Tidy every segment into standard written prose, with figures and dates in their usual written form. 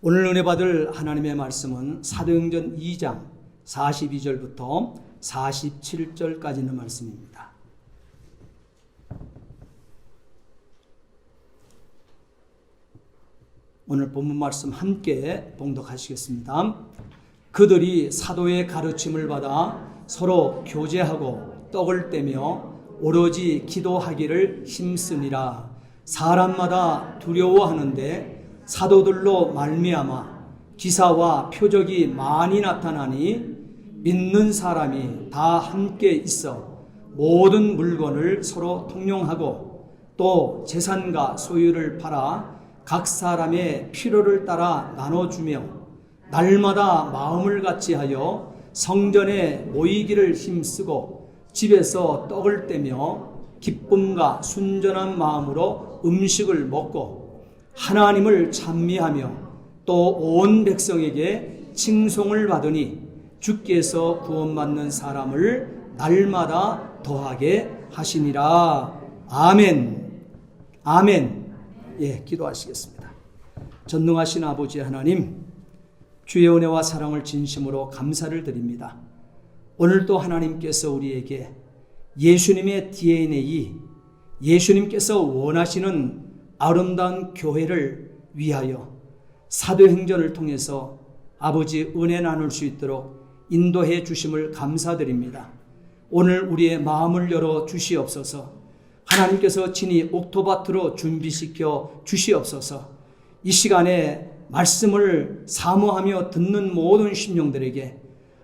오늘 은혜 받을 하나님의 말씀은 사도행전 2장 42절부터 47절까지 있는 말씀입니다. 오늘 본문 말씀 함께 봉독하시겠습니다. 그들이 사도의 가르침을 받아 서로 교제하고 떡을 떼며 오로지 기도하기를 힘쓰니라. 사람마다 두려워하는데 사도들로 말미암아 기사와 표적이 많이 나타나니 믿는 사람이 다 함께 있어 모든 물건을 서로 통용하고 또 재산과 소유를 팔아 각 사람의 필요를 따라 나눠주며 날마다 마음을 같이하여 성전에 모이기를 힘쓰고 집에서 떡을 떼며 기쁨과 순전한 마음으로 음식을 먹고 하나님을 찬미하며 또 온 백성에게 칭송을 받으니 주께서 구원받는 사람을 날마다 더하게 하시니라. 아멘. 아멘. 예, 기도하시겠습니다. 전능하신 아버지 하나님, 주의 은혜와 사랑을 진심으로 감사를 드립니다. 오늘도 하나님께서 우리에게 예수님의 DNA, 예수님께서 원하시는 아름다운 교회를 위하여 사도행전을 통해서 아버지 은혜 나눌 수 있도록 인도해 주심을 감사드립니다. 오늘 우리의 마음을 열어 주시옵소서. 하나님께서 친히 옥토밭으로 준비시켜 주시옵소서. 이 시간에 말씀을 사모하며 듣는 모든 심령들에게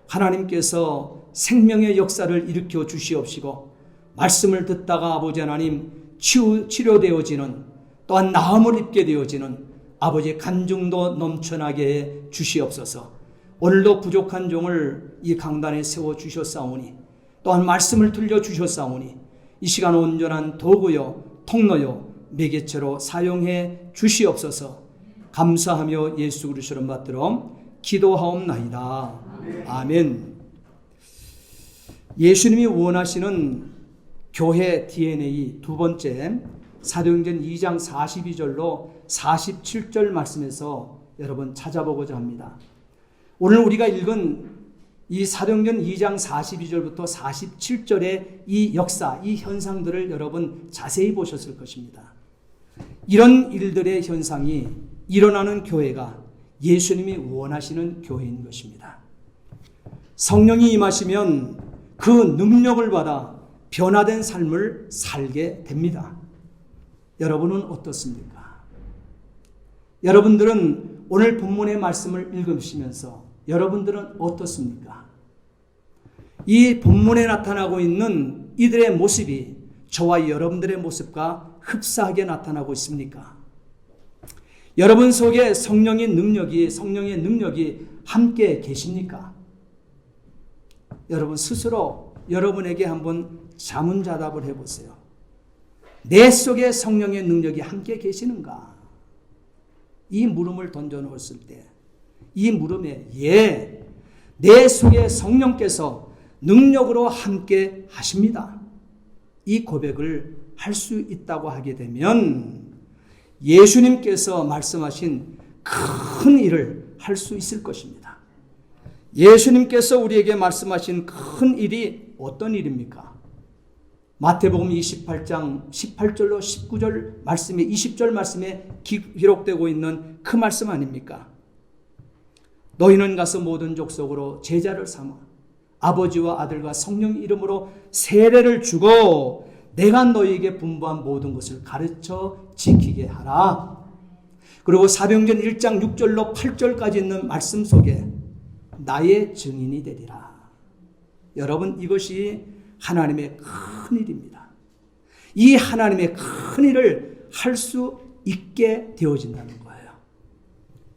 하나님께서 생명의 역사를 일으켜 주시옵시고 말씀을 듣다가 아버지 하나님 치료되어지는 또한 나음을 입게 되어지는 아버지의 간증도 넘쳐나게 해 주시옵소서. 오늘도 부족한 종을 이 강단에 세워주셨사오니 또한 말씀을 들려주셨사오니 이 시간 온전한 도구요 통로요 매개체로 사용해 주시옵소서. 감사하며 예수 그리스도를 받들어 기도하옵나이다. 아멘. 예수님이 원하시는 교회 DNA 두 번째 사도행전 2장 42절로 47절 말씀에서 여러분 찾아보고자 합니다. 오늘 우리가 읽은 이 사도행전 2장 42절부터 47절의 이 역사, 이 현상들을 여러분 자세히 보셨을 것입니다. 이런 일들의 현상이 일어나는 교회가 예수님이 원하시는 교회인 것입니다. 성령이 임하시면 그 능력을 받아 변화된 삶을 살게 됩니다. 여러분은 어떻습니까? 여러분들은 오늘 본문의 말씀을 읽으시면서 여러분들은 어떻습니까? 이 본문에 나타나고 있는 이들의 모습이 저와 여러분들의 모습과 흡사하게 나타나고 있습니까? 여러분 속에 성령의 능력이 함께 계십니까? 여러분 스스로 여러분에게 한번 자문자답을 해보세요. 내 속에 성령의 능력이 함께 계시는가? 이 물음을 던져놓았을 때 이 물음에 예, 내 속에 성령께서 능력으로 함께 하십니다. 이 고백을 할 수 있다고 하게 되면 예수님께서 말씀하신 큰 일을 할 수 있을 것입니다. 예수님께서 우리에게 말씀하신 큰 일이 어떤 일입니까? 마태복음 28장 18절로 19절 말씀에 20절 말씀에 기록되고 있는 그 말씀 아닙니까? 너희는 가서 모든 족속으로 제자를 삼아 아버지와 아들과 성령 이름으로 세례를 주고 내가 너희에게 분부한 모든 것을 가르쳐 지키게 하라. 그리고 사도행전 1장 6절로 8절까지 있는 말씀 속에 나의 증인이 되리라. 여러분 이것이 하나님의 큰 일입니다. 이 하나님의 큰 일을 할 수 있게 되어진다는 거예요.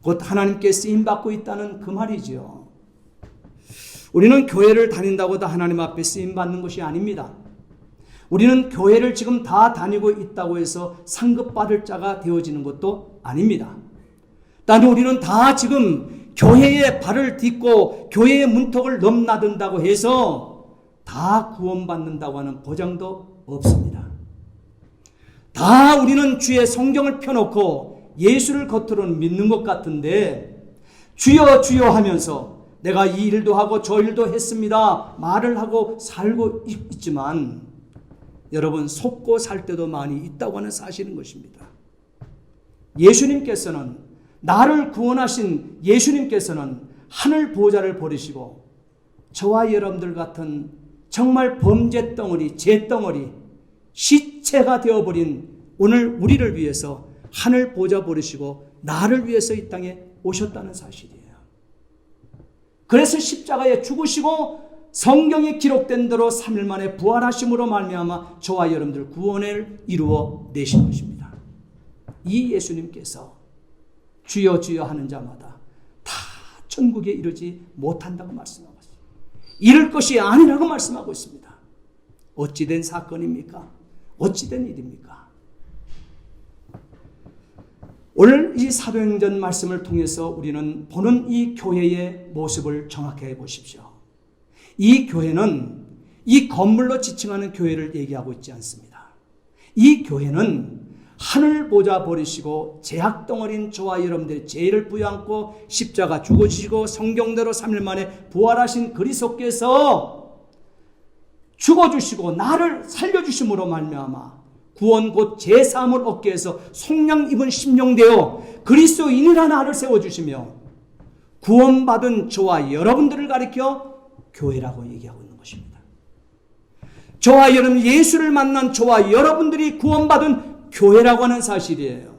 곧 하나님께 쓰임받고 있다는 그 말이죠. 우리는 교회를 다닌다고 다 하나님 앞에 쓰임받는 것이 아닙니다. 우리는 교회를 지금 다 다니고 있다고 해서 상급받을 자가 되어지는 것도 아닙니다. 단 우리는 다 지금 교회에 발을 딛고 교회의 문턱을 넘나든다고 해서 다 구원받는다고 하는 보장도 없습니다. 다 우리는 주의 성경을 펴놓고 예수를 겉으로는 믿는 것 같은데 주여 주여 하면서 내가 이 일도 하고 저 일도 했습니다 말을 하고 살고 있지만 여러분 속고 살 때도 많이 있다고 하는 사실인 것입니다. 예수님께서는 나를 구원하신 예수님께서는 하늘 보좌를 버리시고 저와 여러분들 같은 정말 범죄 덩어리, 죄 덩어리, 시체가 되어버린 오늘 우리를 위해서 하늘 보좌 버리시고 나를 위해서 이 땅에 오셨다는 사실이에요. 그래서 십자가에 죽으시고 성경에 기록된 대로 3일 만에 부활하심으로 말미암아 저와 여러분들 구원을 이루어 내신 것입니다. 이 예수님께서 주여 주여 하는 자마다 다 천국에 이르지 못한다고 말씀하고 있습니다. 이럴 것이 아니라고 말씀하고 있습니다. 어찌된 사건입니까? 어찌된 일입니까? 오늘 이 사도행전 말씀을 통해서 우리는 보는 이 교회의 모습을 정확하게 보십시오. 이 교회는 이 건물로 지칭하는 교회를 얘기하고 있지 않습니다. 이 교회는 하늘 보좌 버리시고 죄악 덩어리인 저와 여러분들의 죄를 부여안고 십자가 죽으시고 성경대로 3일 만에 부활하신 그리스도께서 죽어주시고 나를 살려주심으로 말미암아 구원 곧 제사함을 얻게 해서 속량 입은 심령되어 그리스도인이라 나를 세워주시며 구원받은 저와 여러분들을 가리켜 교회라고 얘기하고 있는 것입니다. 저와 여러분 예수를 만난 저와 여러분들이 구원받은 교회라고 하는 사실이에요.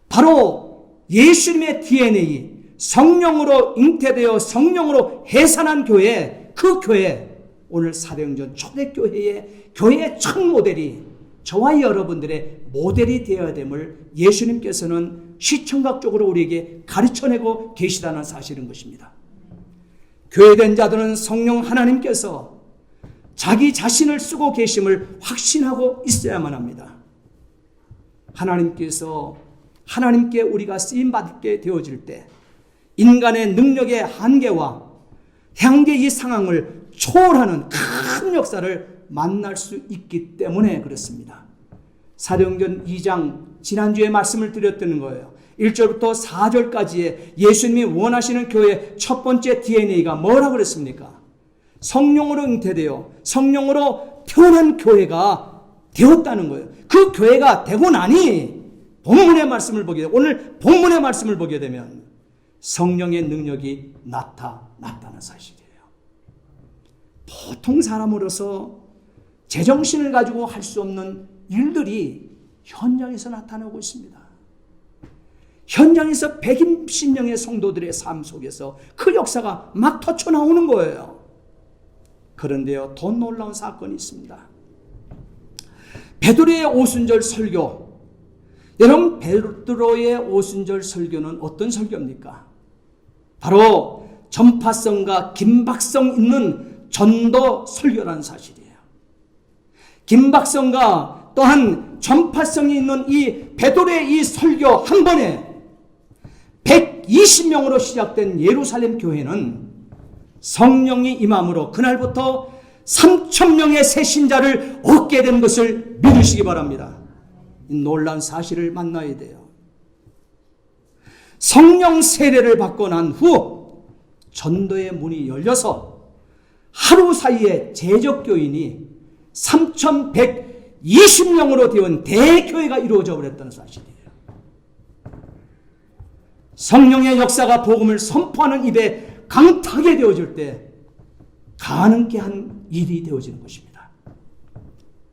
바로 예수님의 DNA, 성령으로 잉태되어 성령으로 해산한 교회, 그 교회, 오늘 사도행전 초대교회의 교회의 첫 모델이 저와 여러분들의 모델이 되어야 됨을 예수님께서는 시청각적으로 우리에게 가르쳐내고 계시다는 사실인 것입니다. 교회된 자들은 성령 하나님께서 자기 자신을 쓰고 계심을 확신하고 있어야만 합니다. 하나님께 우리가 쓰임받게 되어질 때 인간의 능력의 한계와 향계 이 상황을 초월하는 큰 역사를 만날 수 있기 때문에 그렇습니다. 사도행전 2장 지난주에 말씀을 드렸던 거예요. 1절부터 4절까지의 예수님이 원하시는 교회의 첫 번째 DNA가 뭐라고 그랬습니까? 성령으로 잉태되어 성령으로 태어난 교회가 되었다는 거예요. 그 교회가 되고 나니 본문의 말씀을 보게 되면 오늘 본문의 말씀을 보게 되면 성령의 능력이 나타났다는 사실이에요. 보통 사람으로서 제정신을 가지고 할 수 없는 일들이 현장에서 나타나고 있습니다. 현장에서 120명의 성도들의 삶 속에서 그 역사가 막 터쳐나오는 거예요. 그런데요, 더 놀라운 사건이 있습니다. 베드로의 오순절 설교. 여러분, 베드로의 오순절 설교는 어떤 설교입니까? 바로 전파성과 긴박성 있는 전도 설교라는 사실이에요. 긴박성과 또한 전파성이 있는 이 베드로의 이 설교 한 번에 120명으로 시작된 예루살렘 교회는 성령이 임함으로 그날부터 3,000명의 새 신자를 얻게 된 것을 믿으시기 바랍니다. 이 놀라운 사실을 만나야 돼요. 성령 세례를 받고 난 후 전도의 문이 열려서 하루 사이에 제적교인이 3,120명으로 되어 대교회가 이루어져 버렸다는 사실이에요. 성령의 역사가 복음을 선포하는 입에 강타게 되어질 때 가능케 한 일이 되어지는 것입니다.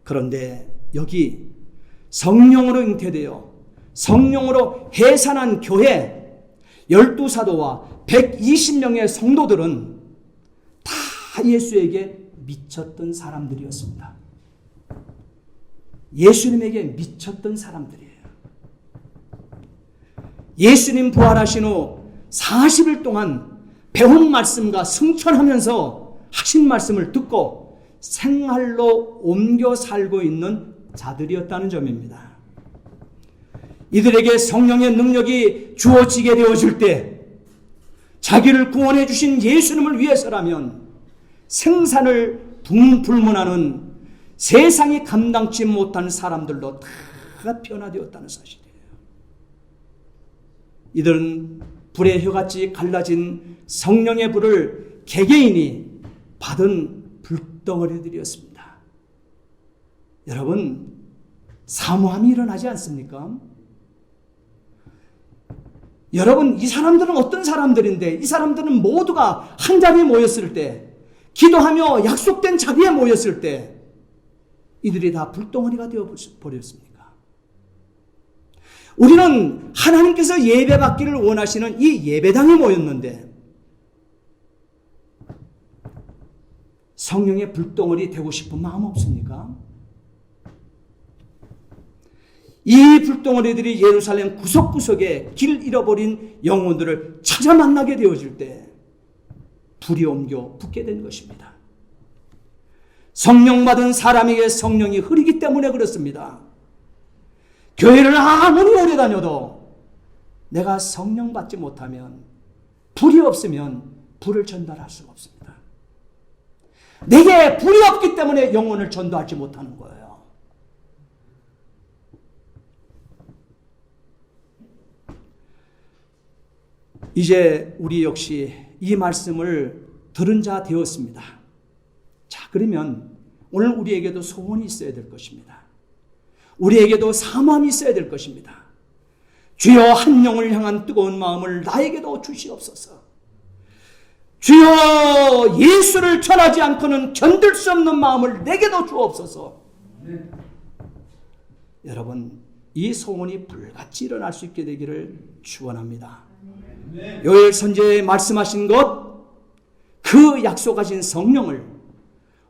그런데 여기 성령으로 잉태되어 성령으로 해산한 교회 12사도와 120명의 성도들은 다 예수에게 미쳤던 사람들이었습니다. 예수님에게 미쳤던 사람들이에요. 예수님 부활하신 후 40일 동안 배운 말씀과 승천하면서 하신 말씀을 듣고 생활로 옮겨 살고 있는 자들이었다는 점입니다. 이들에게 성령의 능력이 주어지게 되어질 때 자기를 구원해 주신 예수님을 위해서라면 생산을 불문하는 세상이 감당치 못하는 사람들로 다 변화되었다는 사실이에요. 이들은 불의 혀같이 갈라진 성령의 불을 개개인이 받은 불덩어리들이었습니다. 여러분, 사모함이 일어나지 않습니까? 여러분, 이 사람들은 어떤 사람들인데, 이 사람들은 모두가 한 자리에 모였을 때, 기도하며 약속된 자리에 모였을 때 이들이 다 불덩어리가 되어버렸습니까? 우리는 하나님께서 예배받기를 원하시는 이 예배당에 모였는데 성령의 불덩어리 되고 싶은 마음 없습니까? 이 불덩어리들이 예루살렘 구석구석에 길 잃어버린 영혼들을 찾아 만나게 되어질 때 불이 옮겨 붙게 된 것입니다. 성령 받은 사람에게 성령이 흐리기 때문에 그렇습니다. 교회를 아무리 오래 다녀도 내가 성령 받지 못하면, 불이 없으면 불을 전달할 수가 없습니다. 내게 불이 없기 때문에 영혼을 전도하지 못하는 거예요. 이제 우리 역시 이 말씀을 들은 자 되었습니다. 자, 그러면 오늘 우리에게도 소원이 있어야 될 것입니다. 우리에게도 사모함이 있어야 될 것입니다. 주여, 한 영을 향한 뜨거운 마음을 나에게도 주시옵소서. 주여, 예수를 전하지 않고는 견딜 수 없는 마음을 내게도 주옵소서. 네. 여러분, 이 소원이 불같이 일어날 수 있게 되기를 축원합니다. 네. 요엘 선지자의 말씀하신 것, 그 약속하신 성령을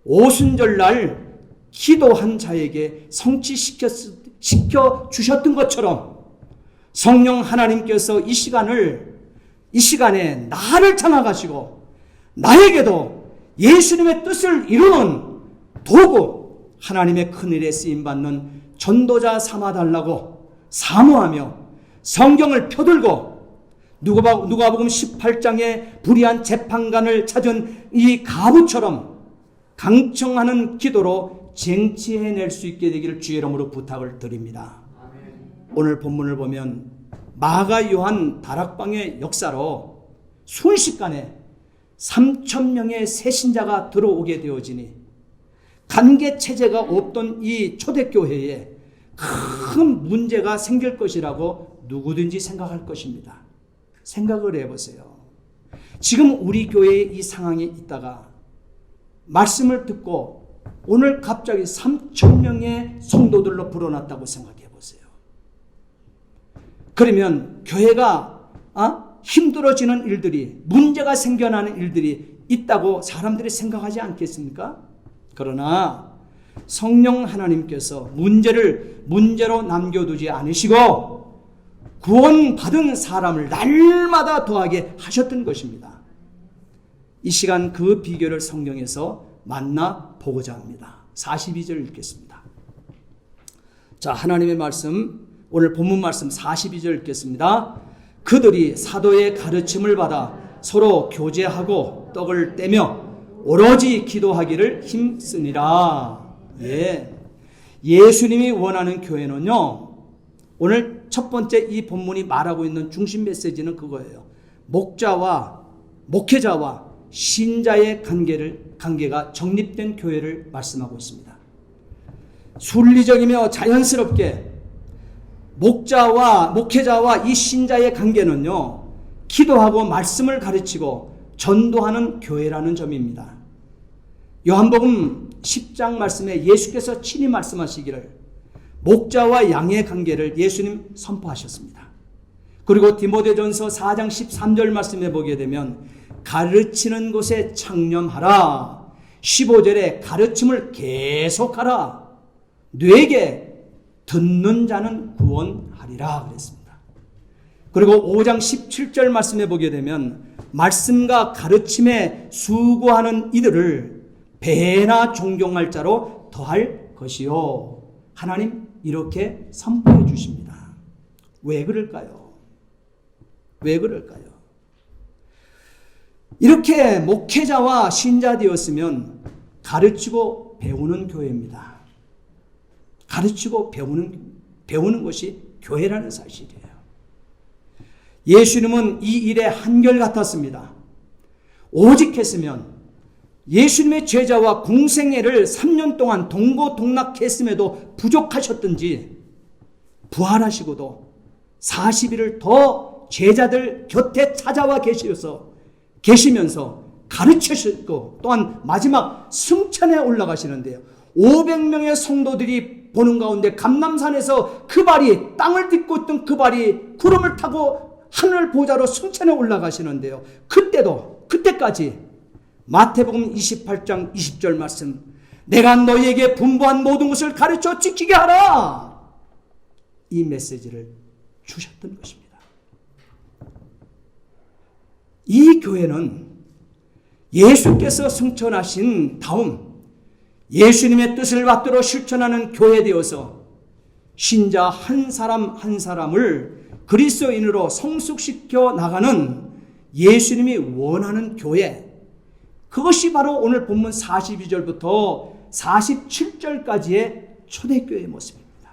오순절날 기도한 자에게 성취시켜 주셨던 것처럼 성령 하나님께서 이 시간에 나를 장악하시고 나에게도 예수님의 뜻을 이루는 도구, 하나님의 큰일에 쓰임받는 전도자 삼아달라고 사모하며 성경을 펴들고 누가복음 18장에 불의한 재판관을 찾은 이 가부처럼 강청하는 기도로 쟁취해낼 수 있게 되기를 주의 이름으로 부탁을 드립니다. 오늘 본문을 보면 마가 요한 다락방의 역사로 순식간에 3,000명의 새 신자가 들어오게 되어지니 관계 체제가 없던 이 초대교회에 큰 문제가 생길 것이라고 누구든지 생각할 것입니다. 생각을 해보세요. 지금 우리 교회의 이 상황에 있다가 말씀을 듣고 오늘 갑자기 3,000명의 성도들로 불어났다고 생각해 보세요. 그러면 교회가 힘들어지는 일들이, 문제가 생겨나는 일들이 있다고 사람들이 생각하지 않겠습니까? 그러나 성령 하나님께서 문제로 남겨두지 않으시고 구원받은 사람을 날마다 더하게 하셨던 것입니다. 이 시간 그 비결을 성경에서 만나보고자 합니다. 42절 읽겠습니다. 자, 하나님의 말씀, 오늘 본문 말씀 42절 읽겠습니다. 그들이 사도의 가르침을 받아 서로 교제하고 떡을 떼며 오로지 기도하기를 힘쓰니라. 예. 예수님이 원하는 교회는요, 오늘 첫 번째 이 본문이 말하고 있는 중심 메시지는 그거예요. 목회자와 신자의 관계가 정립된 교회를 말씀하고 있습니다. 순리적이며 자연스럽게 목회자와 이 신자의 관계는요, 기도하고 말씀을 가르치고 전도하는 교회라는 점입니다. 요한복음 10장 말씀에 예수께서 친히 말씀하시기를 목자와 양의 관계를 예수님 선포하셨습니다. 그리고 디모데전서 4장 13절 말씀에 보게 되면 가르치는 곳에 창념하라. 15절에 가르침을 계속하라. 뇌게 듣는 자는 구원하리라 그랬습니다. 그리고 5장 17절 말씀에 보게 되면 말씀과 가르침에 수고하는 이들을 배나 존경할 자로 더할 것이요. 하나님 이렇게 선포해 주십니다. 왜 그럴까요? 왜 그럴까요? 이렇게 목회자와 신자 되었으면 가르치고 배우는 교회입니다. 가르치고 배우는 것이 교회라는 사실이에요. 예수님은 이 일에 한결같았습니다. 오직 했으면 예수님의 제자와 공생애를 3년 동안 동고동락했음에도 부족하셨든지 부활하시고도 40일을 더 제자들 곁에 찾아와 계시면서 가르치시고 또한 마지막 승천에 올라가시는데요. 500명의 성도들이 보는 가운데 감람산에서 그 발이 땅을 딛고 있던 그 발이 구름을 타고 하늘 보좌로 승천에 올라가시는데요. 그때까지 마태복음 28장 20절 말씀, 내가 너희에게 분부한 모든 것을 가르쳐 지키게 하라, 이 메시지를 주셨던 것입니다. 이 교회는 예수께서 승천하신 다음 예수님의 뜻을 받들어 실천하는 교회 되어서 신자 한 사람 한 사람을 그리스도인으로 성숙시켜 나가는 예수님이 원하는 교회, 그것이 바로 오늘 본문 42절부터 47절까지의 초대교회의 모습입니다.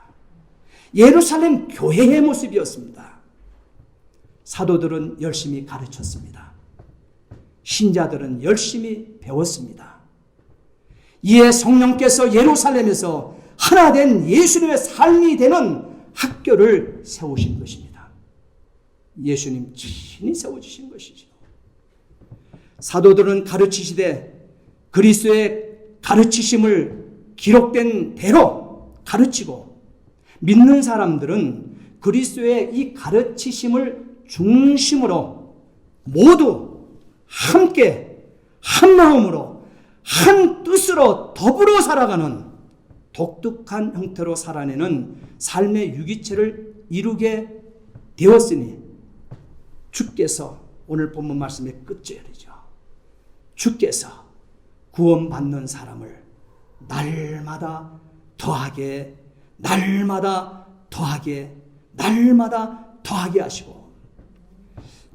예루살렘 교회의 모습이었습니다. 사도들은 열심히 가르쳤습니다. 신자들은 열심히 배웠습니다. 이에 성령께서 예루살렘에서 하나 된 예수님의 삶이 되는 학교를 세우신 것입니다. 예수님 친히 세워주신 것이죠. 사도들은 가르치시되 그리스도의 가르치심을 기록된 대로 가르치고, 믿는 사람들은 그리스도의 이 가르치심을 중심으로 모두 함께 한 마음으로 한 뜻으로 더불어 살아가는 독특한 형태로 살아내는 삶의 유기체를 이루게 되었으니, 주께서 오늘 본문 말씀의 끝절이죠. 주께서 구원받는 사람을 날마다 더하게 하시고,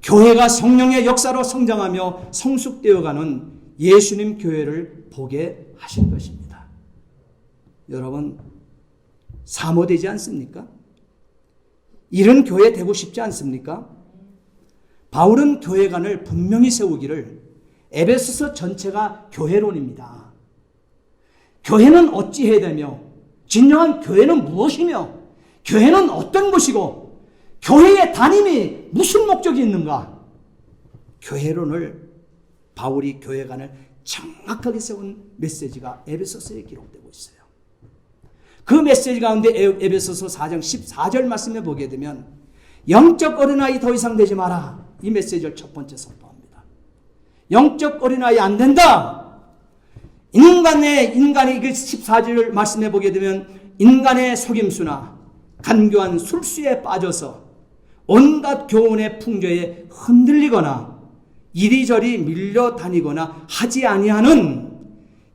교회가 성령의 역사로 성장하며 성숙되어가는 예수님 교회를 보게 하신 것입니다. 여러분, 사모되지 않습니까? 이런 교회 되고 싶지 않습니까? 바울은 교회관을 분명히 세우기를, 에베소서 전체가 교회론입니다. 교회는 어찌해야 되며, 진정한 교회는 무엇이며, 교회는 어떤 것이고, 교회의 담임이 무슨 목적이 있는가? 교회론을 바울이 교회관을 정확하게 세운 메시지가 에베소서에 기록되고 있어요. 그 메시지 가운데 에베소서 4장 14절 말씀에 보게 되면, 영적 어린아이 더 이상 되지 마라, 이 메시지를 첫 번째 선포합니다. 영적 어린아이 안 된다. 인간이 그 14절 말씀해 보게 되면, 인간의 속임수나 간교한 술수에 빠져서 온갖 교훈의 풍조에 흔들리거나 이리저리 밀려다니거나 하지 아니하는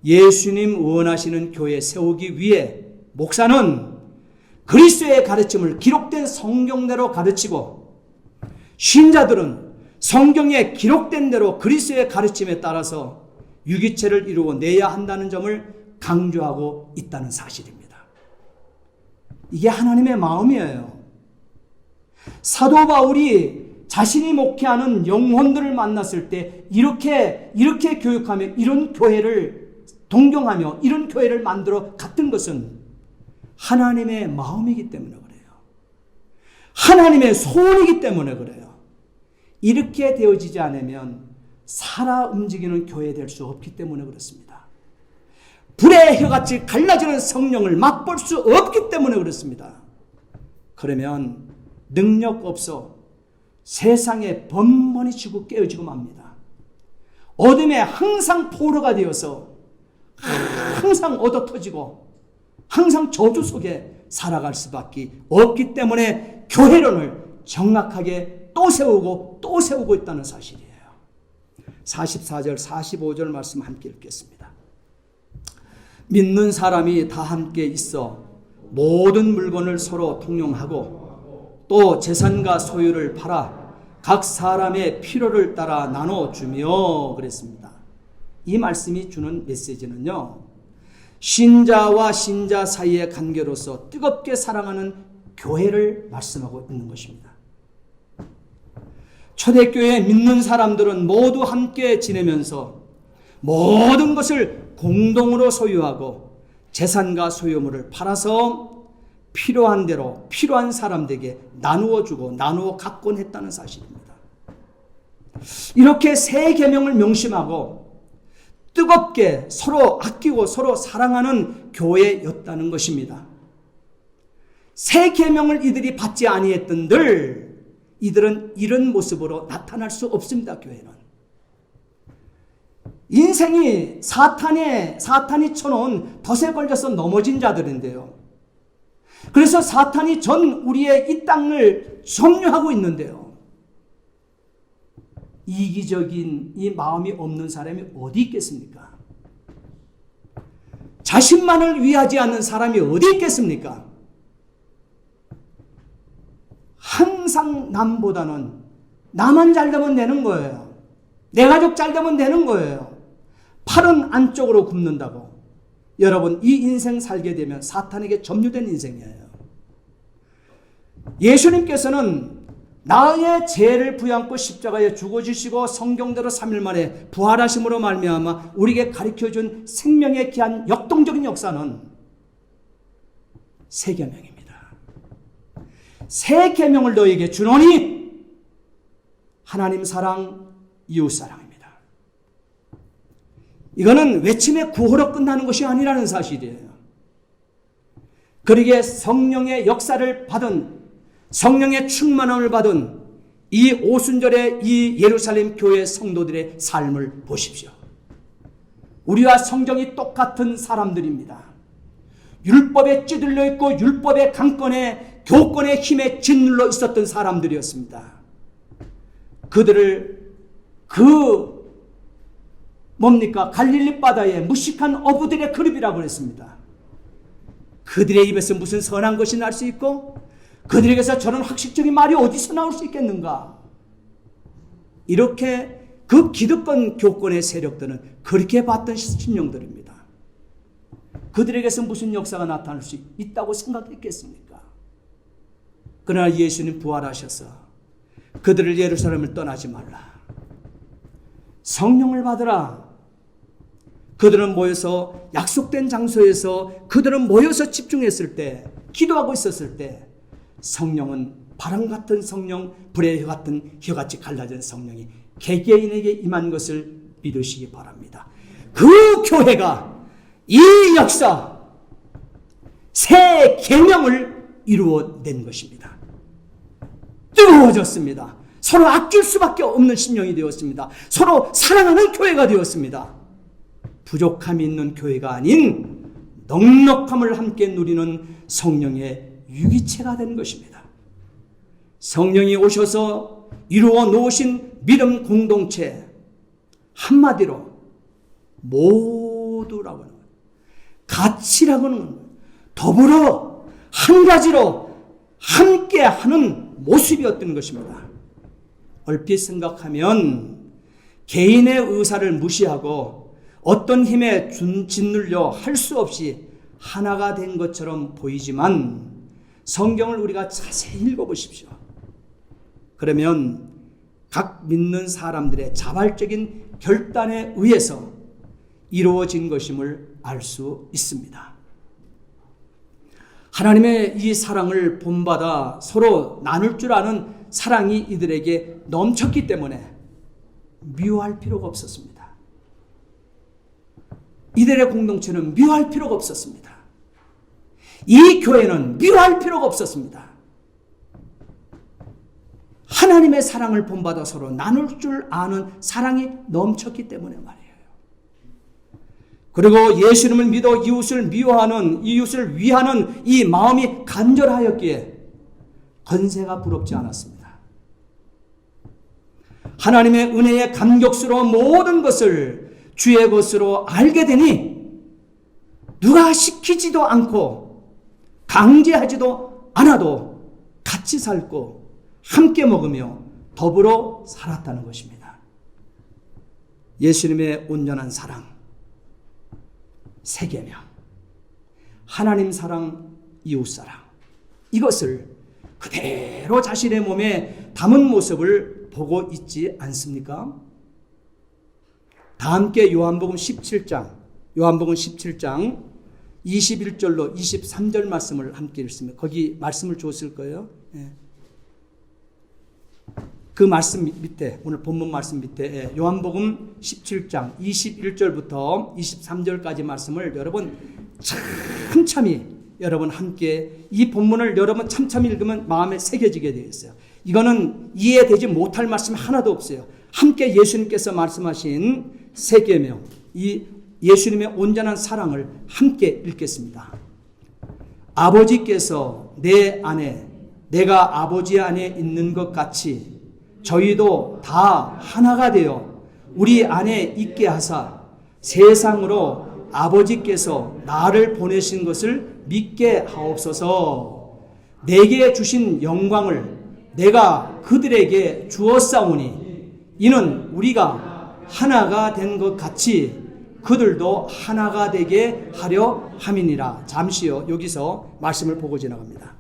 예수님 원하시는 교회 세우기 위해 목사는 그리스도의 가르침을 기록된 성경대로 가르치고, 신자들은 성경에 기록된 대로 그리스도의 가르침에 따라서 유기체를 이루어 내야 한다는 점을 강조하고 있다는 사실입니다. 이게 하나님의 마음이에요. 사도 바울이 자신이 목회하는 영혼들을 만났을 때 이렇게 교육하며 이런 교회를 동경하며 이런 교회를 만들어 갔던 것은 하나님의 마음이기 때문에 그래요. 하나님의 소원이기 때문에 그래요. 이렇게 되어지지 않으면 살아 움직이는 교회 될 수 없기 때문에 그렇습니다. 불의 혀같이 갈라지는 성령을 맛볼 수 없기 때문에 그렇습니다. 그러면 능력 없어 세상에 번번이 지고 깨어지고 맙니다. 어둠에 항상 포로가 되어서 항상 얻어터지고 항상 저주 속에 살아갈 수밖에 없기 때문에 교회론을 정확하게 또 세우고 있다는 사실이에요. 44절 45절 말씀 함께 읽겠습니다. 믿는 사람이 다 함께 있어 모든 물건을 서로 통용하고 또 재산과 소유를 팔아 각 사람의 필요를 따라 나눠주며 그랬습니다. 이 말씀이 주는 메시지는요, 신자와 신자 사이의 관계로서 뜨겁게 사랑하는 교회를 말씀하고 있는 것입니다. 초대교회 믿는 사람들은 모두 함께 지내면서 모든 것을 공동으로 소유하고 재산과 소유물을 팔아서 필요한 대로 필요한 사람들에게 나누어 주고 나누어 갖곤 했다는 사실입니다. 이렇게 새 계명을 명심하고 뜨겁게 서로 아끼고 서로 사랑하는 교회였다는 것입니다. 새 계명을 이들이 받지 아니했던들 이들은 이런 모습으로 나타날 수 없습니다. 교회는 인생이 사탄이 쳐놓은 덫에 걸려서 넘어진 자들인데요. 그래서 사탄이 전 우리의 이 땅을 점유하고 있는데요. 이기적인 이 마음이 없는 사람이 어디 있겠습니까? 자신만을 위하지 않는 사람이 어디 있겠습니까? 항상 남보다는 나만 잘 되면 되는 거예요. 내 가족 잘 되면 되는 거예요. 팔은 안쪽으로 굽는다고. 여러분, 이 인생 살게 되면 사탄에게 점유된 인생이에요. 예수님께서는 나의 죄를 부양고 십자가에 죽어주시고 성경대로 3일 만에 부활하심으로 말미암아 우리에게 가르쳐준 생명의 귀한 역동적인 역사는 새 계명입니다. 새 계명을 너에게 주노니 하나님 사랑, 이웃 사랑입니다. 이거는 외침의 구호로 끝나는 것이 아니라는 사실이에요. 그러기에 성령의 역사를 받은, 성령의 충만함을 받은 이 오순절의 이 예루살렘 교회 성도들의 삶을 보십시오. 우리와 성경이 똑같은 사람들입니다. 율법에 찌들려 있고 율법의 강권에 교권의 힘에 짓눌러 있었던 사람들이었습니다. 그들을 갈릴리 바다에 무식한 어부들의 그룹이라고 했습니다. 그들의 입에서 무슨 선한 것이 날 수 있고 그들에게서 저런 학식적인 말이 어디서 나올 수 있겠는가? 이렇게 그 기득권 교권의 세력들은 그렇게 봤던 신령들입니다. 그들에게서 무슨 역사가 나타날 수 있다고 생각했겠습니까? 그러나 예수님 부활하셔서 그들을 예루살렘을 떠나지 말라. 성령을 받으라. 그들은 모여서 약속된 장소에서 그들은 모여서 집중했을 때, 기도하고 있었을 때 성령은 바람 같은 성령, 불의 혀 같은 혀같이 갈라진 성령이 개개인에게 임한 것을 믿으시기 바랍니다. 그 교회가 이 역사, 새 계명을 이루어낸 것입니다. 뜨거워졌습니다. 서로 아낄 수밖에 없는 심령이 되었습니다. 서로 사랑하는 교회가 되었습니다. 부족함이 있는 교회가 아닌 넉넉함을 함께 누리는 성령의 유기체가 된 것입니다. 성령이 오셔서 이루어 놓으신 믿음 공동체, 한마디로 모두라고 하는 거예요. 같이라고 하는 거예요. 더불어 한 가지로 함께 하는 모습이었던 것입니다. 얼핏 생각하면 개인의 의사를 무시하고 어떤 힘에 짓눌려 할 수 없이 하나가 된 것처럼 보이지만 성경을 우리가 자세히 읽어보십시오. 그러면 각 믿는 사람들의 자발적인 결단에 의해서 이루어진 것임을 알 수 있습니다. 하나님의 이 사랑을 본받아 서로 나눌 줄 아는 사랑이 이들에게 넘쳤기 때문에 미워할 필요가 없었습니다. 이들의 공동체는 미워할 필요가 없었습니다. 이 교회는 미워할 필요가 없었습니다. 하나님의 사랑을 본받아 서로 나눌 줄 아는 사랑이 넘쳤기 때문에 말이에요. 그리고 예수님을 믿어 이웃을 미워하는, 이웃을 위하는 이 마음이 간절하였기에 권세가 부럽지 않았습니다. 하나님의 은혜에 감격스러운 모든 것을 주의 것으로 알게 되니 누가 시키지도 않고 강제하지도 않아도 같이 살고 함께 먹으며 더불어 살았다는 것입니다. 예수님의 온전한 사랑, 새 계명, 하나님 사랑, 이웃 사랑, 이것을 그대로 자신의 몸에 담은 모습을 보고 있지 않습니까? 다 함께 요한복음 17장 21절로 23절 말씀을 함께 읽습니다. 거기 말씀을 줬을 거예요. 그 말씀 밑에, 오늘 본문 말씀 밑에 요한복음 17장 21절부터 23절까지 말씀을 여러분 참참히 여러분 함께 이 본문을 여러분 참참히 읽으면 마음에 새겨지게 되어 있어요. 이거는 이해되지 못할 말씀 하나도 없어요. 함께 예수님께서 말씀하신 세 계명, 이 예수님의 온전한 사랑을 함께 읽겠습니다. 아버지께서 내 안에 내가 아버지 안에 있는 것 같이 저희도 다 하나가 되어 우리 안에 있게 하사 세상으로 아버지께서 나를 보내신 것을 믿게 하옵소서. 내게 주신 영광을 내가 그들에게 주었사오니 이는 우리가 하나가 된 것 같이 그들도 하나가 되게 하려 함이니라. 잠시요, 여기서 말씀을 보고 지나갑니다.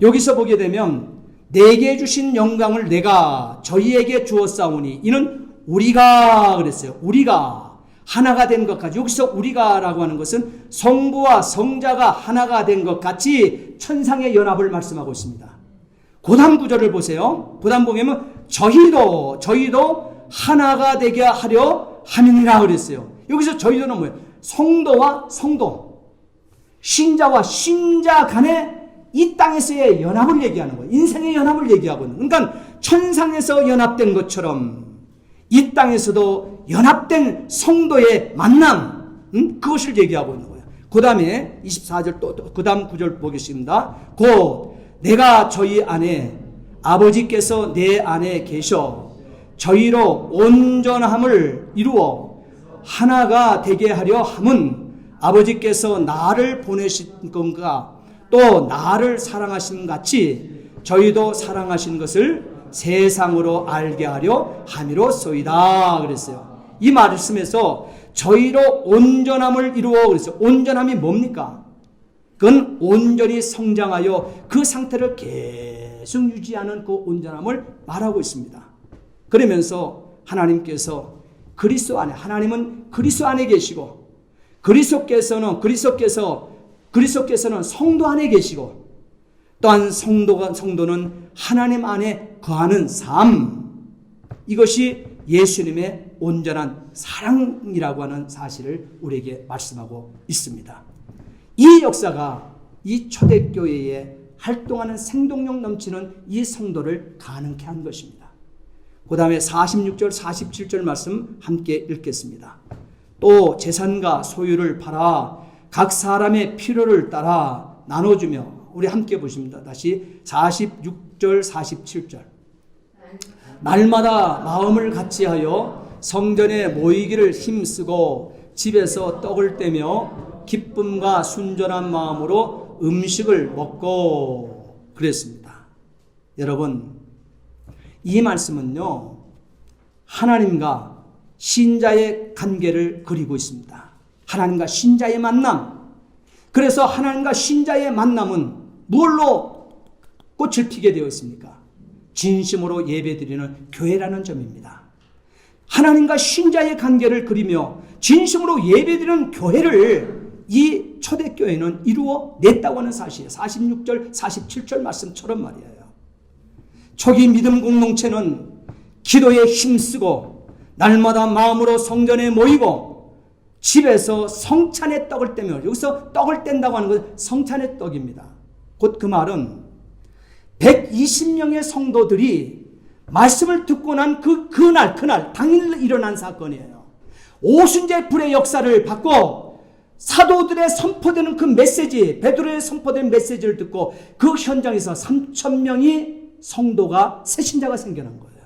여기서 보게 되면 내게 주신 영광을 내가 저희에게 주었사오니 이는 우리가 그랬어요. 우리가 하나가 된 것 같이. 여기서 우리가라고 하는 것은 성부와 성자가 하나가 된 것 같이 천상의 연합을 말씀하고 있습니다. 고단 구절을 보세요. 고단 보면 저희도 하나가 되게 하려 함이니라 그랬어요. 여기서 저희도는 뭐예요? 성도와 성도, 신자와 신자 간의 이 땅에서의 연합을 얘기하는 거예요. 인생의 연합을 얘기하고 있는. 그러니까 천상에서 연합된 것처럼 이 땅에서도 연합된 성도의 만남, 그것을 얘기하고 있는 거예요. 그 다음에 24절 또 그 다음 구절 보겠습니다. 곧 내가 저희 안에 아버지께서 내 안에 계셔 저희로 온전함을 이루어 하나가 되게 하려 함은 아버지께서 나를 보내신 건가 또 나를 사랑하신 같이 저희도 사랑하신 것을 세상으로 알게 하려 함이로소이다 그랬어요. 이 말씀에서 저희로 온전함을 이루어 그랬어요. 온전함이 뭡니까? 그건 온전히 성장하여 그 상태를 계속 유지하는 그 온전함을 말하고 있습니다. 그러면서 하나님께서 그리스도 안에, 하나님은 그리스도 안에 계시고 그리스도께서는 성도 안에 계시고 또한 성도는 하나님 안에 거하는 삶, 이것이 예수님의 온전한 사랑이라고 하는 사실을 우리에게 말씀하고 있습니다. 이 역사가 이 초대교회에 활동하는 생동력 넘치는 이 성도를 가능케 한 것입니다. 그 다음에 46절 47절 말씀 함께 읽겠습니다. 또 재산과 소유를 팔아 각 사람의 필요를 따라 나눠주며, 우리 함께 보십니다. 다시 46절 47절. 날마다 마음을 같이하여 성전에 모이기를 힘쓰고 집에서 떡을 떼며 기쁨과 순전한 마음으로 음식을 먹고 그랬습니다. 여러분, 이 말씀은요, 하나님과 신자의 관계를 그리고 있습니다. 하나님과 신자의 만남. 그래서 하나님과 신자의 만남은 뭘로 꽃을 피게 되어 있습니까? 진심으로 예배드리는 교회라는 점입니다. 하나님과 신자의 관계를 그리며 진심으로 예배드리는 교회를 이 초대교회는 이루어 냈다고 하는 사실이에요. 46절 47절 말씀처럼 말이에요. 초기 믿음 공동체는 기도에 힘쓰고 날마다 마음으로 성전에 모이고 집에서 성찬의 떡을 떼며, 여기서 떡을 뗀다고 하는 것은 성찬의 떡입니다. 곧 그 말은 120명의 성도들이 말씀을 듣고 난 그날 당일 일어난 사건이에요. 오순절 불의 역사를 받고 사도들의 선포되는 그 메시지, 베드로의 선포된 메시지를 듣고 그 현장에서 3,000명이 성도가 새신자가 생겨난 거예요.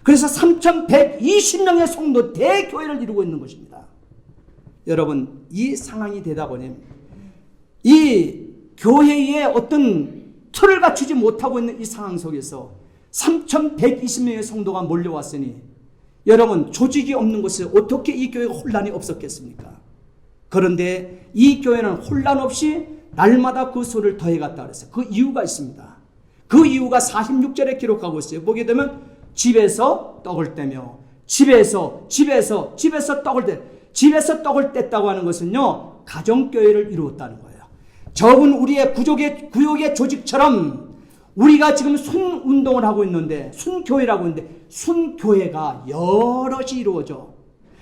그래서 3,120명의 성도 대교회를 이루고 있는 것입니다. 여러분, 이 상황이 되다 보니 이 교회의 어떤 틀을 갖추지 못하고 있는 이 상황 속에서 3,120명의 성도가 몰려왔으니 여러분, 조직이 없는 곳에 어떻게 이 교회가 혼란이 없었겠습니까? 그런데 이 교회는 혼란 없이 날마다 그 수를 더해갔다 그랬어요. 그 이유가 있습니다. 그 이유가 46절에 기록하고 있어요. 보게 되면 집에서 떡을 떼며 집에서 떡을 떼. 집에서 떡을 뗐다고 하는 것은요, 가정교회를 이루었다는 거예요. 적은 우리의 구역의 조직처럼 우리가 지금 순운동을 하고 있는데, 순교회라고 있는데, 순교회가 여럿이 이루어져.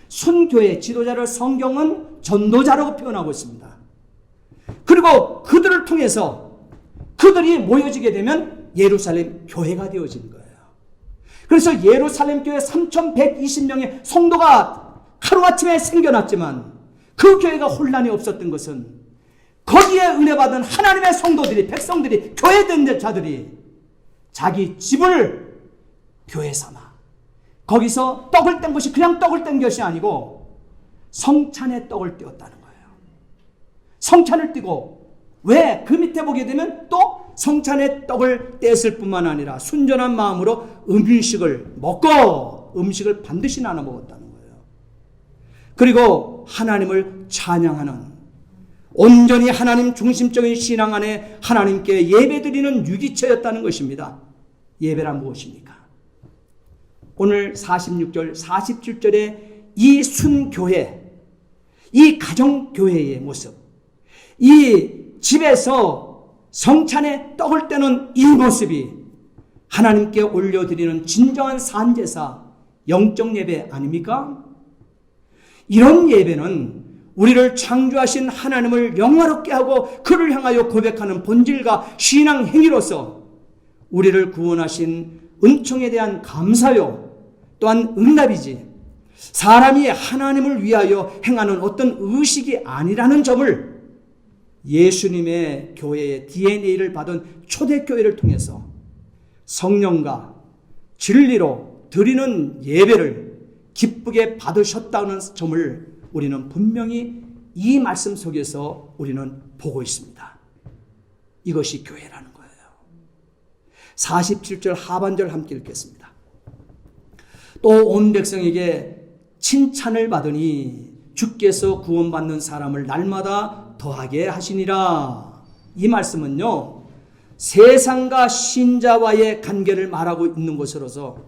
순교회 지도자를 성경은 전도자라고 표현하고 있습니다. 그리고 그들을 통해서 그들이 모여지게 되면 예루살렘 교회가 되어지는 거예요. 그래서 예루살렘 교회 3,120명의 성도가 하루아침에 생겨났지만 그 교회가 혼란이 없었던 것은 거기에 은혜받은 하나님의 성도들이, 백성들이, 교회된 자들이 자기 집을 교회 삼아 거기서 떡을 뗀 것이 그냥 떡을 뗀 것이 아니고 성찬의 떡을 띄웠다는 거예요. 성찬을 띄고, 왜? 그 밑에 보게 되면 또 성찬의 떡을 뗐을 뿐만 아니라 순전한 마음으로 음식을 먹고 음식을 반드시 나눠 먹었다는 거예요. 그리고 하나님을 찬양하는, 온전히 하나님 중심적인 신앙 안에 하나님께 예배드리는 유기체였다는 것입니다. 예배란 무엇입니까? 오늘 46절, 47절에 이 순교회, 이 가정교회의 모습, 이 집에서 성찬의 떡을 떼는 이 모습이 하나님께 올려드리는 진정한 산제사, 영적 예배 아닙니까? 이런 예배는 우리를 창조하신 하나님을 영화롭게 하고 그를 향하여 고백하는 본질과 신앙 행위로서 우리를 구원하신 은총에 대한 감사요, 또한 응답이지 사람이 하나님을 위하여 행하는 어떤 의식이 아니라는 점을 예수님의 교회의 DNA를 받은 초대교회를 통해서 성령과 진리로 드리는 예배를 기쁘게 받으셨다는 점을 우리는 분명히 이 말씀 속에서 우리는 보고 있습니다. 이것이 교회라는 거예요. 47절 하반절 함께 읽겠습니다. 또 온 백성에게 칭찬을 받으니 주께서 구원받는 사람을 날마다 더하게 하시니라. 이 말씀은요, 세상과 신자와의 관계를 말하고 있는 것으로서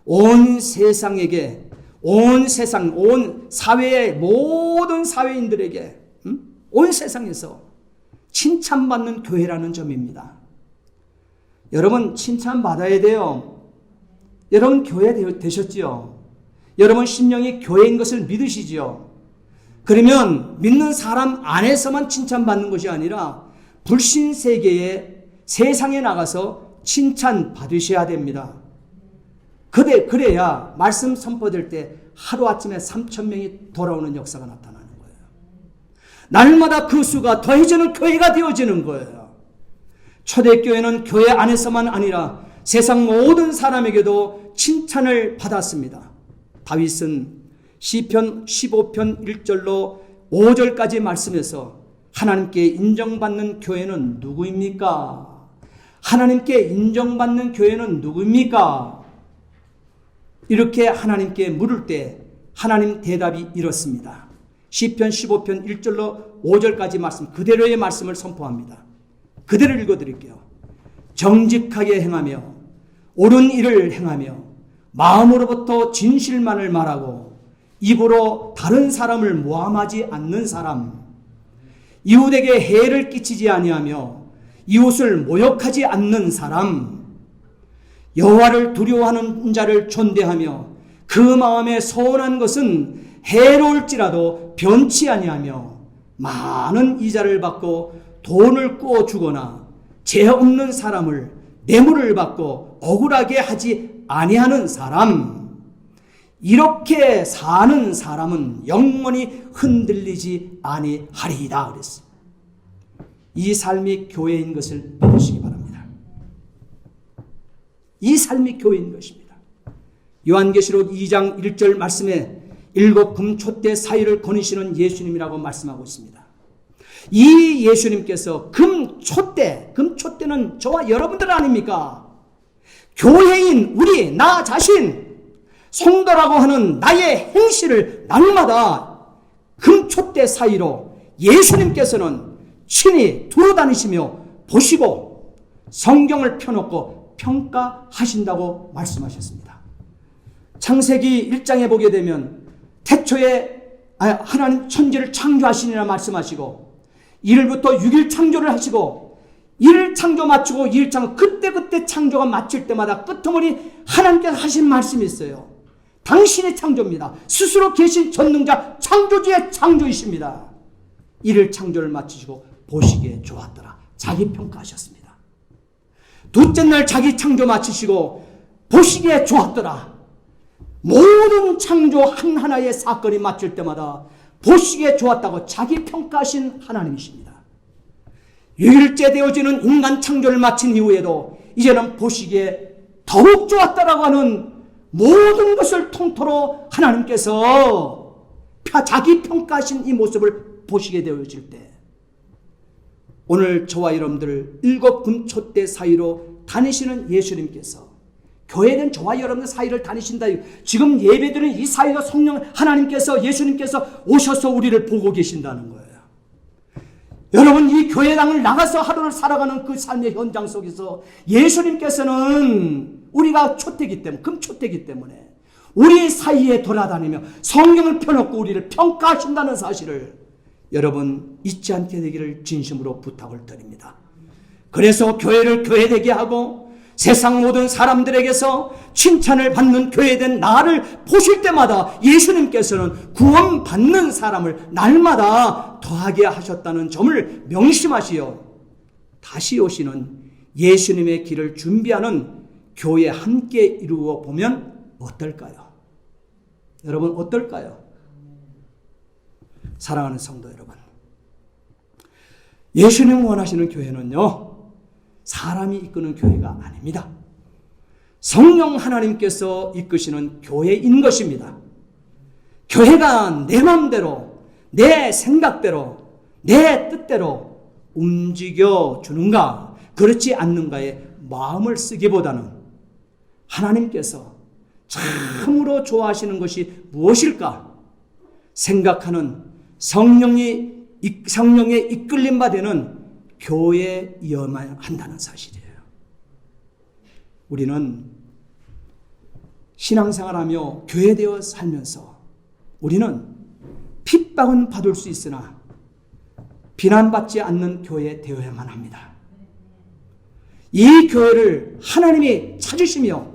온 세상에게, 온 세상, 온 사회의 모든 사회인들에게, 온 세상에서 칭찬받는 교회라는 점입니다. 여러분 칭찬받아야 돼요. 여러분 교회 되셨지요? 여러분 심령이 교회인 것을 믿으시지요? 그러면 믿는 사람 안에서만 칭찬받는 것이 아니라 불신 세계에, 세상에 나가서 칭찬받으셔야 됩니다. 그래야 말씀 선포될 때 하루아침에 3,000명이 돌아오는 역사가 나타나는 거예요. 날마다 그 수가 더해지는 교회가 되어지는 거예요. 초대교회는 교회 안에서만 아니라 세상 모든 사람에게도 칭찬을 받았습니다. 다윗은 시편 15편 1절로 5절까지 말씀에서 하나님께 인정받는 교회는 누구입니까? 하나님께 인정받는 교회는 누구입니까? 이렇게 하나님께 물을 때 하나님 대답이 이렇습니다. 시편 15편 1절로 5절까지 말씀, 그대로의 말씀을 선포합니다. 그대로 읽어드릴게요. 정직하게 행하며 옳은 일을 행하며 마음으로부터 진실만을 말하고 입으로 다른 사람을 모함하지 않는 사람, 이웃에게 해를 끼치지 아니하며 이웃을 모욕하지 않는 사람, 여호와를 두려워하는 자를 존대하며 그 마음에 서운한 것은 해로울지라도 변치 아니하며 많은 이자를 받고 돈을 꾸어 주거나 죄 없는 사람을 뇌물을 받고 억울하게 하지 아니하는 사람, 이렇게 사는 사람은 영원히 흔들리지 아니하리이다 그랬어요. 이 삶이 교회인 것을 믿으시기 바랍니다. 이 삶이 교회인 것입니다. 요한계시록 2장 1절 말씀에 7 금촛대 사이를 거니시는 예수님이라고 말씀하고 있습니다. 이 예수님께서 금촛대는 저와 여러분들 아닙니까? 교회인 우리, 나 자신, 성도라고 하는 나의 행실을 날마다 금촛대 사이로 예수님께서는 친히 두루다니시며 보시고 성경을 펴놓고 평가하신다고 말씀하셨습니다. 창세기 1장에 보게 되면 태초에 하나님 천지를 창조하시니라 말씀하시고 1일부터 6일 창조를 하시고 1일 창조 마치고 2일 창조 그때 창조가 마칠 때마다 끄트머리 하나님께서 하신 말씀이 있어요. 당신의 창조입니다. 스스로 계신 전능자 창조주의 창조이십니다. 1일 창조를 마치시고 보시기에 좋았더라. 자기 평가하셨습니다. 둘째 날 자기 창조 마치시고 보시기에 좋았더라. 모든 창조 하나하나의 사건이 마칠 때마다 보시기에 좋았다고 자기 평가하신 하나님이십니다. 6일째 되어지는 인간 창조를 마친 이후에도 이제는 보시기에 더욱 좋았다라고 하는 모든 것을 통틀어 하나님께서 자기 평가하신 이 모습을 보시게 되어질 때 오늘 저와 여러분들 7금초대 사이로 다니시는 예수님께서 교회는 저와 여러분들 사이를 다니신다. 지금 예배드리는 이 사이가 성령 하나님께서 예수님께서 오셔서 우리를 보고 계신다는 거예요. 여러분 이 교회당을 나가서 하루를 살아가는 그 삶의 현장 속에서 예수님께서는 우리가 촛대기 때문에 금촛대기 때문에 우리 사이에 돌아다니며 성령을 펴놓고 우리를 평가하신다는 사실을 여러분 잊지 않게 되기를 진심으로 부탁을 드립니다. 그래서 교회를 교회되게 하고 세상 모든 사람들에게서 칭찬을 받는 교회된 나를 보실 때마다 예수님께서는 구원받는 사람을 날마다 더하게 하셨다는 점을 명심하시어 다시 오시는 예수님의 길을 준비하는 교회 함께 이루어 보면 어떨까요? 여러분 어떨까요? 사랑하는 성도 여러분, 예수님 원하시는 교회는요 사람이 이끄는 교회가 아닙니다. 성령 하나님께서 이끄시는 교회인 것입니다. 교회가 내 마음대로 내 생각대로 내 뜻대로 움직여주는가 그렇지 않는가에 마음을 쓰기보다는 하나님께서 참으로 좋아하시는 것이 무엇일까 생각하는 성령의 이끌림 받는 교회여야만 한다는 사실이에요. 우리는 신앙생활하며 교회되어 살면서 우리는 핍박은 받을 수 있으나 비난받지 않는 교회 되어야만 합니다. 이 교회를 하나님이 찾으시며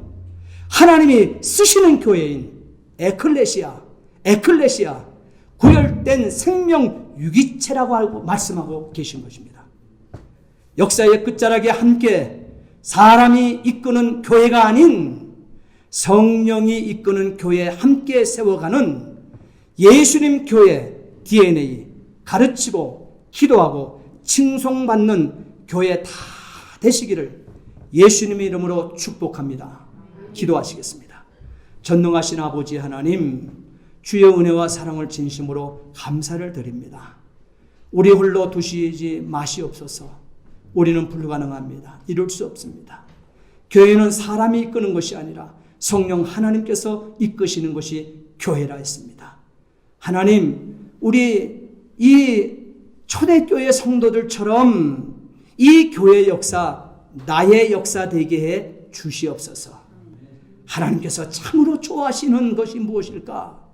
하나님이 쓰시는 교회인 에클레시아 구별된 생명 유기체라고 알고 말씀하고 계신 것입니다. 역사의 끝자락에 함께 사람이 이끄는 교회가 아닌 성령이 이끄는 교회에 함께 세워가는 예수님 교회 DNA 가르치고 기도하고 칭송받는 교회 다 되시기를 예수님의 이름으로 축복합니다. 기도하시겠습니다. 전능하신 아버지 하나님, 주의 은혜와 사랑을 진심으로 감사를 드립니다. 우리 홀로 두시지 마시옵소서. 우리는 불가능합니다. 이룰 수 없습니다. 교회는 사람이 이끄는 것이 아니라 성령 하나님께서 이끄시는 것이 교회라 했습니다. 하나님, 우리 이 초대교회 성도들처럼 이 교회 역사, 나의 역사 되게 해 주시옵소서. 하나님께서 참으로 좋아하시는 것이 무엇일까?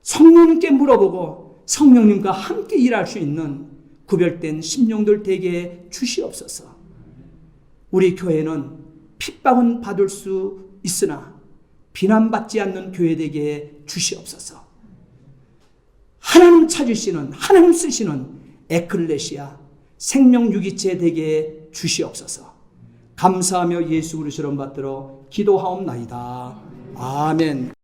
성령님께 물어보고 성령님과 함께 일할 수 있는 구별된 심령들 되게 해 주시옵소서. 우리 교회는 핍박은 받을 수 있으나 비난받지 않는 교회 되게 해 주시옵소서. 하나님 찾으시는, 하나님 쓰시는 에클레시아 생명 유기체 되게 해 주시옵소서. 감사하며 예수 그리스도 이름 받들어 기도하옵나이다. 아멘.